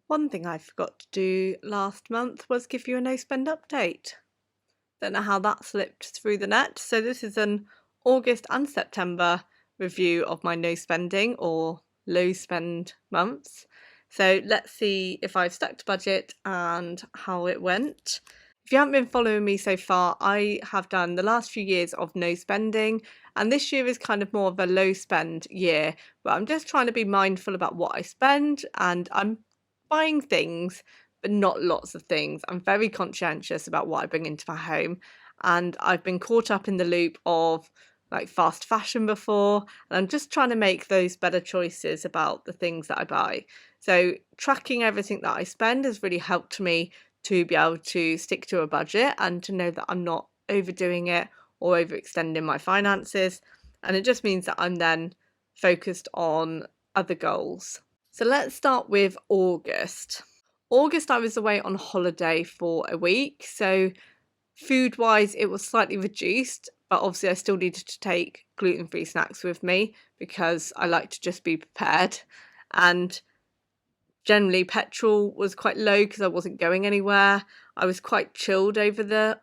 One thing I forgot to do last month was give you a no spend update. Don't know how that slipped through the net. So this is an August and September review of my no spending or low spend months. So let's see if I've stuck to budget and how it went. If you haven't been following me so far, I have done the last few years of no spending, and this year is kind of more of a low spend year, but I'm just trying to be mindful about what I spend, and I'm buying things, but not lots of things. I'm very conscientious about what I bring into my home, and I've been caught up in the loop of like fast fashion before, and I'm just trying to make those better choices about the things that I buy. So tracking everything that I spend has really helped me to be able to stick to a budget and to know that I'm not overdoing it or overextending my finances. And it just means that I'm then focused on other goals. So let's start with August. August, I was away on holiday for a week. So food wise, it was slightly reduced, but obviously I still needed to take gluten-free snacks with me because I like to just be prepared. And generally petrol was quite low because I wasn't going anywhere. I was quite chilled over the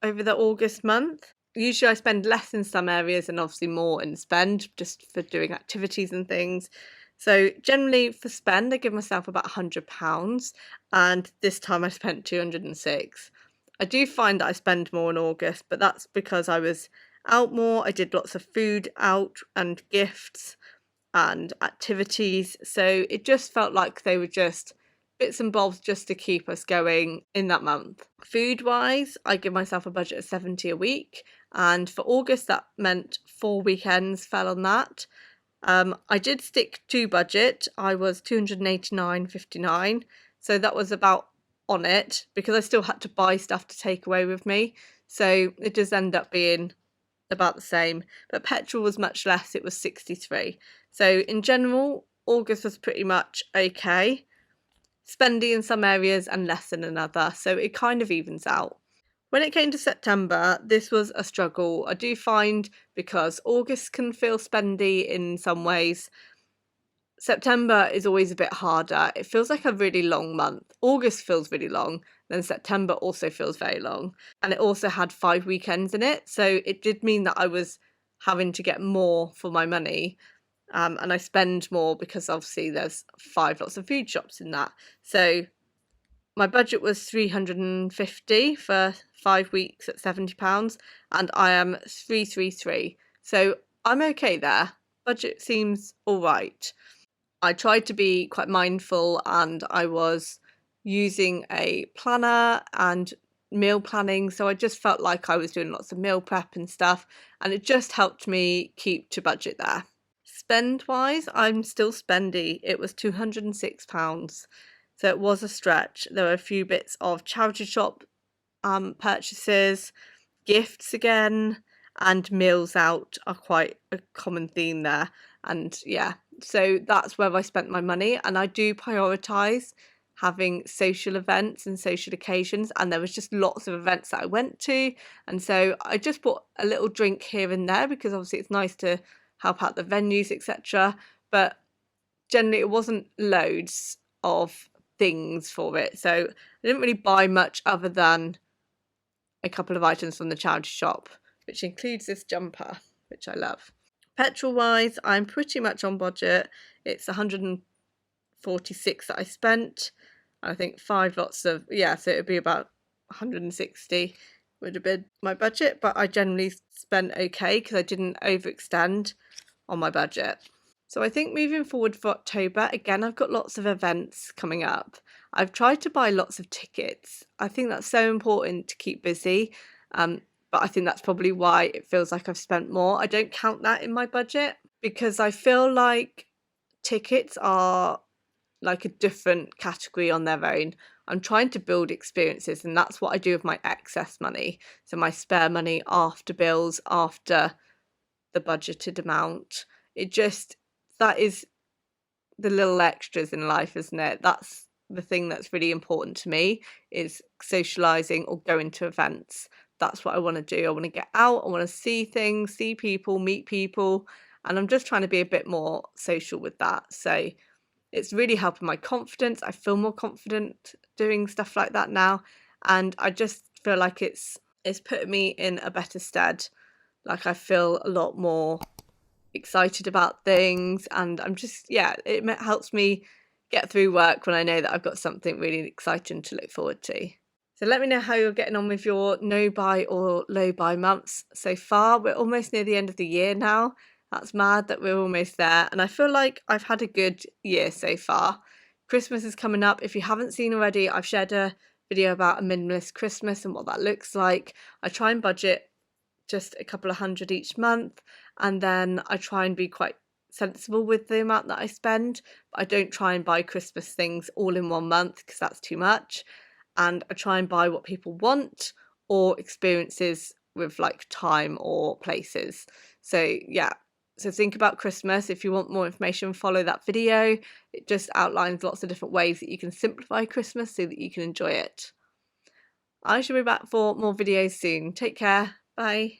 August month. Usually I spend less in some areas and obviously more in spend just for doing activities and things. So generally for spend I give myself about £100, and this time I spent 206. I do find that I spend more in August, but that's because I was out more. I did lots of food out and gifts and activities, so it just felt like they were just bits and bobs just to keep us going in that month. Food wise, I give myself a budget of 70 a week, and for August that meant 4 weekends fell on that. I did stick to budget. I was 289.59, so that was about on it because I still had to buy stuff to take away with me, so it does end up being about the same, but petrol was much less. It was 63. So in general, August was pretty much okay, spendy in some areas and less in another, so it kind of evens out. When it came to September, this was a struggle. I do find because August can feel spendy in some ways, September is always a bit harder. It feels like a really long month. August feels really long, then September also feels very long. And it also had 5 weekends in it. So it did mean that I was having to get more for my money. And I spend more because obviously there's 5 lots of food shops in that. So my budget was 350 for 5 weeks at £70, and I am 333. So I'm okay there. Budget seems all right. I tried to be quite mindful, and I was using a planner and meal planning, so I just felt like I was doing lots of meal prep and stuff, and it just helped me keep to budget there. Spend wise, I'm still spendy. It was £206, so it was a stretch. There were a few bits of charity shop purchases, gifts again, and meals out are quite a common theme there. And yeah, so that's where I spent my money, and I do prioritise having social events and social occasions, and there was just lots of events that I went to, and so I just bought a little drink here and there because obviously it's nice to help out the venues, etc. But generally it wasn't loads of things for it, so I didn't really buy much other than a couple of items from the charity shop, which includes this jumper, which I love. Petrol wise, I'm pretty much on budget. It's 146 that I spent. I think 5 lots of, yeah, so it would be about 160 would have been my budget, but I generally spent okay because I didn't overextend on my budget. So I think moving forward for October, again, I've got lots of events coming up. I've tried to buy lots of tickets. I think that's so important to keep busy. But I think that's probably why it feels like I've spent more. I don't count that in my budget because I feel like tickets are like a different category on their own. I'm trying to build experiences, and that's what I do with my excess money. So my spare money after bills, after the budgeted amount. That is the little extras in life, isn't it? That's the thing that's really important to me, is socializing or going to events. That's what I want to do. I want to get out, I want to see things, see people, meet people, and I'm just trying to be a bit more social with that. So It's really helping my confidence. I feel more confident doing stuff like that now, and I just feel like it's put me in a better stead. Like I feel a lot more excited about things, and I'm just, yeah, it helps me get through work when I know that I've got something really exciting to look forward to. So let me know how you're getting on with your no buy or low buy months so far. We're almost near the end of the year now. That's mad that we're almost there, and I feel like I've had a good year so far. Christmas is coming up. If you haven't seen already, I've shared a video about a minimalist Christmas and what that looks like. I try and budget just a couple of hundred each month, and then I try and be quite sensible with the amount that I spend, but I don't try and buy Christmas things all in one month because that's too much, and I try and buy what people want or experiences with like time or places. So yeah, so think about Christmas. If you want more information, follow that video. It just outlines lots of different ways that you can simplify Christmas so that you can enjoy it. I shall be back for more videos soon. Take care. Bye.